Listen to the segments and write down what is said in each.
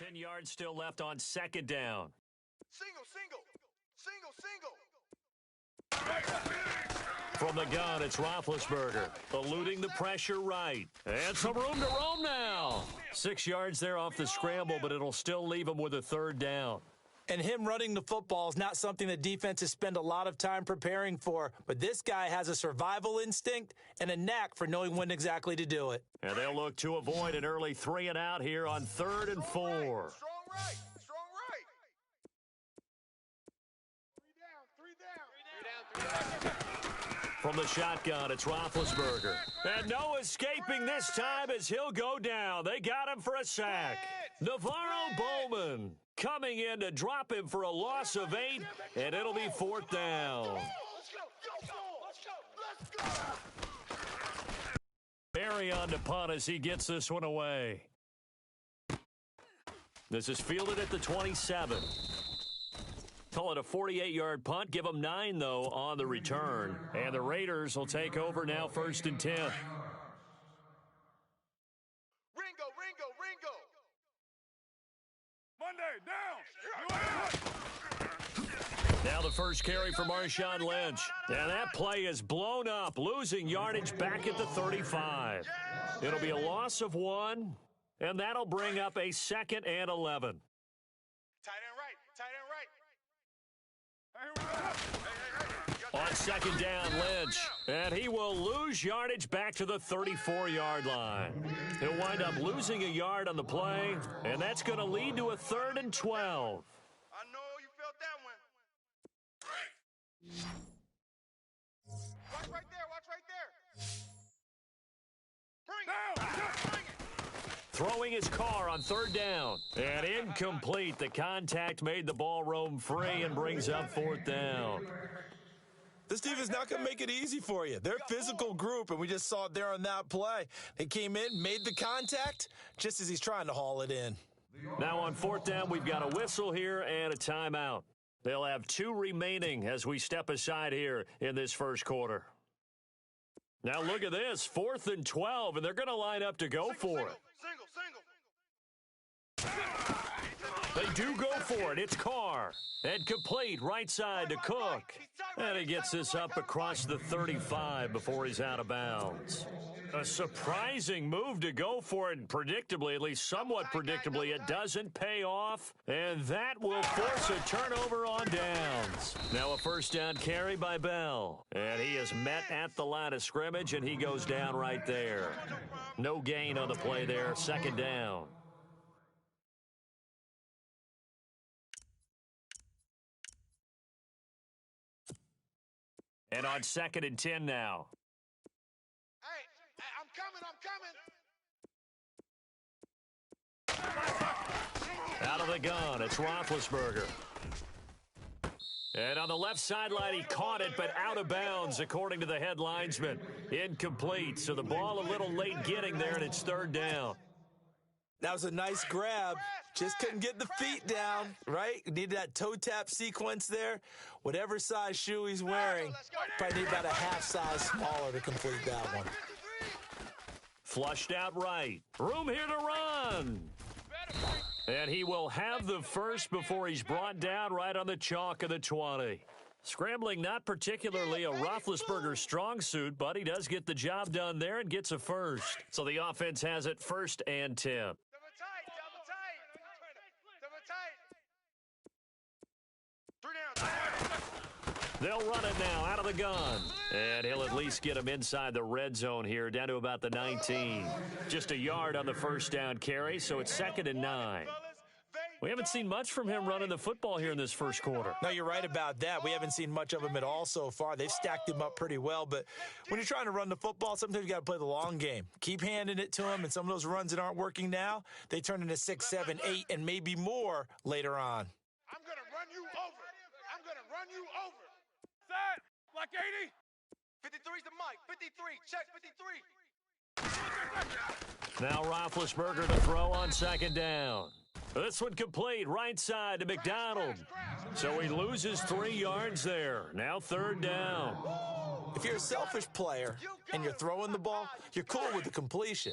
10 yards still left on second down. Single. From the gun, it's Roethlisberger, eluding the pressure right. And some room to roam now. 6 yards there off the scramble, but it'll still leave him with a third down. And him running the football is not something that defenses spend a lot of time preparing for. But this guy has a survival instinct and a knack for knowing when exactly to do it. And they'll look to avoid an early 3 and out here on 3rd and 4. Strong right. Three down. From the shotgun, it's Roethlisberger. And no escaping this time as he'll go down. They got him for a sack. Navarro Bowman coming in to drop him for a loss of 8, and it'll be 4th down. Let's go. Barry on to punt as he gets this one away. This is fielded at the 27. Call it a 48-yard punt. Give them 9, though, on the return. And the Raiders will take over now 1st and 10. Ringo. Monday, down. Now the first carry for Marshawn Lynch. And that play is blown up, losing yardage back at the 35. It'll be a loss of 1, and that'll bring up a 2nd and 11. Tight end right. On 2nd down, Lynch. And he will lose yardage back to the 34-yard line. He'll wind up losing a yard on the play, and that's going to lead to a 3rd and 12. I know you felt that one. Watch right there. Bring it. Throwing his car on 3rd down. And incomplete. The contact made the ball roam free and brings up 4th down. This team is not going to make it easy for you. They're a physical group, and we just saw it there on that play. They came in, made the contact, just as he's trying to haul it in. Now on 4th down, we've got a whistle here and a timeout. They'll have 2 remaining as we step aside here in this first quarter. Now look at this, 4th and 12, and they're going to line up to go for it. They do go for it. It's Carr. And complete right side to Cook. And he gets this up across the 35 before he's out of bounds. A surprising move to go for it, and predictably, at least somewhat predictably, it doesn't pay off. And that will force a turnover on downs. Now a 1st down carry by Bell. And he is met at the line of scrimmage, and he goes down right there. No gain on the play there, 2nd down. And on 2nd and 10 now. Hey, I'm coming. Out of the gun, it's Roethlisberger. And on the left sideline, he caught it, but out of bounds, according to the head linesman. Incomplete, so the ball a little late getting there, and it's 3rd down. That was a nice grab. Just couldn't get the feet down, right? Needed that toe tap sequence there. Whatever size shoe he's wearing, probably need about a half size smaller to complete that one. Flushed out right. Room here to run. And he will have the first before he's brought down right on the chalk of the 20. Scrambling not particularly a Roethlisberger strong suit, but he does get the job done there and gets a first. So the offense has it 1st and 10. Double tight. 3 down. They'll run it now out of the gun. And he'll at least get him inside the red zone here, down to about the 19. Just a yard on the 1st down carry, so it's 2nd and 9. We haven't seen much from him running the football here in this first quarter. No, you're right about that. We haven't seen much of him at all so far. They've stacked him up pretty well, but when you're trying to run the football, sometimes you got to play the long game. Keep handing it to him, and some of those runs that aren't working now, they turn into 6, 7, 8, and maybe more later on. I'm going to run you over. Set. Block 80. 53's the mic. 53. Check 53. Now Roethlisberger to throw on 2nd down. This one complete, right side to McDonald. So he loses 3 yards there. Now 3rd down. If you're a selfish player and you're throwing the ball, you're cool with the completion.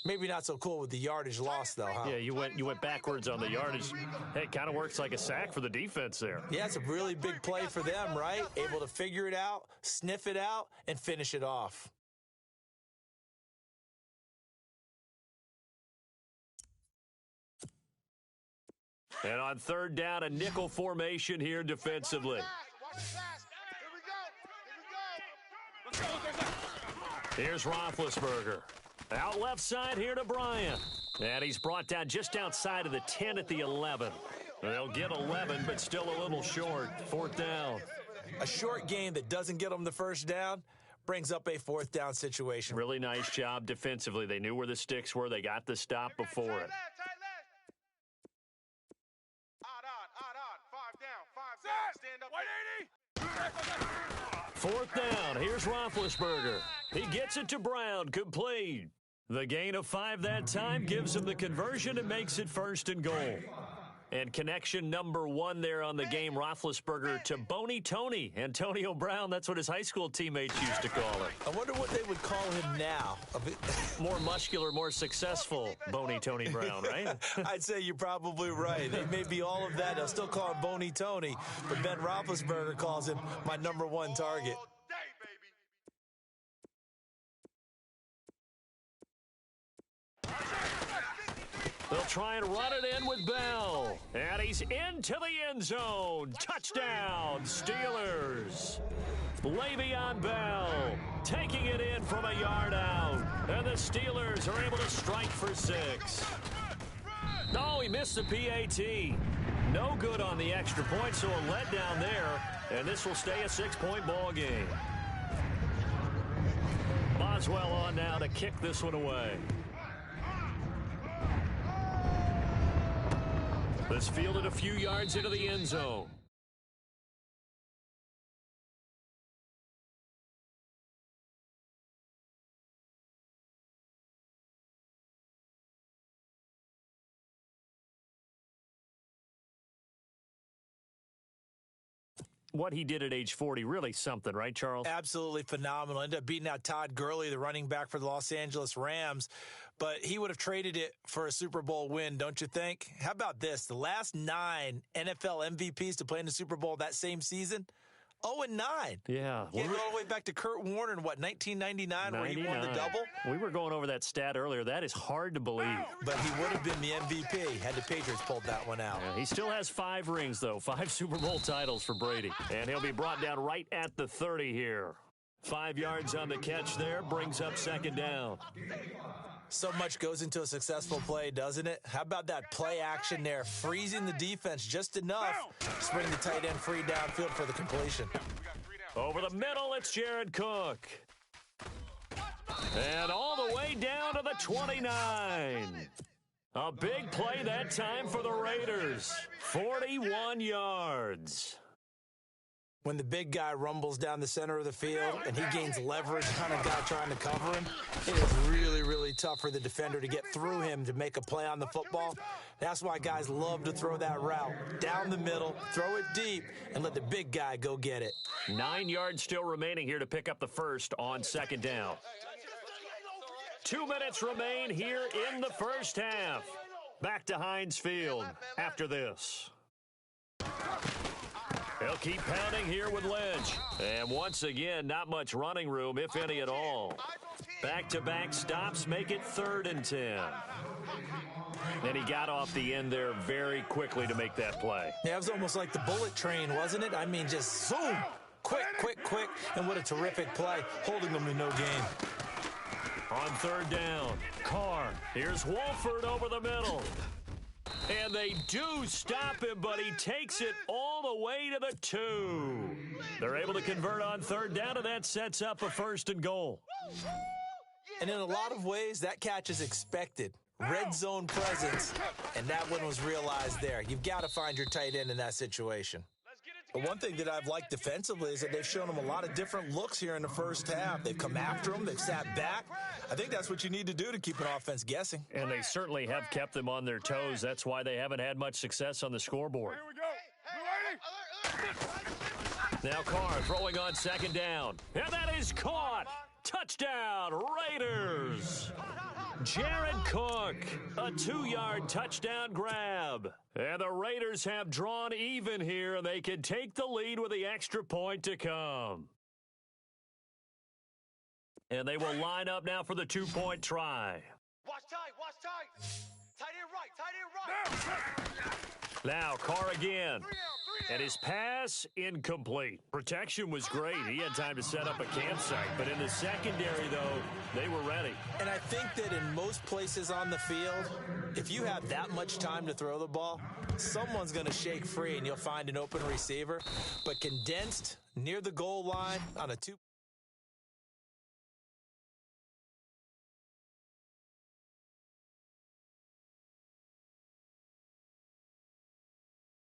Maybe not so cool with the yardage loss, though, huh? Yeah, you went backwards on the yardage. Hey, it kind of works like a sack for the defense there. Yeah, it's a really big play for them, right? Able to figure it out, sniff it out, and finish it off. And on third down, a nickel formation here defensively. Watch the pass. Here we go. Here's Roethlisberger. Out left side here to Bryant. And he's brought down just outside of the 10 at the 11. They'll get 11, but still a little short. Fourth down. A short game that doesn't get them the first down brings up a fourth down situation. Really nice job defensively. They knew where the sticks were. They got the stop before it. Fourth down. Here's Roethlisberger. He gets it to Brown. Complete. The gain of 5 that time gives him the conversion and makes it first and goal. And connection number 1 there on the game, Roethlisberger to Boney Tony. Antonio Brown, that's what his high school teammates used to call him. I wonder what they would call him now. More muscular, more successful Boney Tony Brown, right? I'd say you're probably right. They may be all of that. They'll still call him Boney Tony, but Ben Roethlisberger calls him my number 1 target. They'll try and run it in with Bell. And he's into the end zone. Touchdown, Steelers. Le'Veon Bell taking it in from a yard out. And the Steelers are able to strike for 6. No, he missed the PAT. No good on the extra point, so a letdown there. And this will stay a 6-point ball game. Boswell on now to kick this one away. This fielded a few yards into the end zone. What he did at age 40, really something, right, Charles? Absolutely phenomenal. Ended up beating out Todd Gurley, the running back for the Los Angeles Rams. But he would have traded it for a Super Bowl win, don't you think? How about this? The last 9 NFL MVPs to play in the Super Bowl that same season, 0-9. Yeah. He had to go all the way back to Kurt Warner in, 1999, where he won the double? We were going over that stat earlier. That is hard to believe. But he would have been the MVP had the Patriots pulled that one out. Yeah, he still has 5 rings, though. 5 Super Bowl titles for Brady. And he'll be brought down right at the 30 here. 5 yards on the catch there, brings up second down. So much goes into a successful play, doesn't it? How about that play action there, freezing the defense just enough to bring the tight end free downfield for the completion. Over the middle, it's Jared Cook. And all the way down to the 29. A big play that time for the Raiders. 41 yards. When the big guy rumbles down the center of the field and he gains leverage on a guy trying to cover him, it is really, really tough for the defender to get through him to make a play on the football. That's why guys love to throw that route down the middle, throw it deep, and let the big guy go get it. 9 yards still remaining here to pick up the first on second down. 2 minutes remain here in the first half. Back to Heinz Field after this. He'll keep pounding here with Lynch. And once again, not much running room, if any at all. Back-to-back stops make it 3rd and 10. And he got off the end there very quickly to make that play. Yeah, it was almost like the bullet train, wasn't it? I mean, just zoom, quick, quick, quick. And what a terrific play, holding them to no gain. On 3rd down, Carr. Here's Wolford over the middle. And they do stop him, but he takes it all the way to the 2. They're able to convert on 3rd down, and that sets up a 1st and goal. And in a lot of ways, that catch is expected. Red zone presence, and that one was realized there. You've got to find your tight end in that situation. But one thing that I've liked defensively is that they've shown him a lot of different looks here in the first half. They've come after him. They've sat back. I think that's what you need to do to keep an offense guessing. And they certainly have kept them on their toes. That's why they haven't had much success on the scoreboard. Here we go. Now Carr throwing on 2nd down. And that is caught. Touchdown, Raiders. Jared Cook, a 2-yard touchdown grab. And the Raiders have drawn even here, and they can take the lead with the extra point to come. And they will line up now for the 2-point try. Watch tight. Tight end right. Now, Carr again. And his pass incomplete. Protection was great. He had time to set up a campsite. But in the secondary, though, they were ready. And I think that in most places on the field, if you have that much time to throw the ball, someone's going to shake free and you'll find an open receiver. But condensed near the goal line on a 2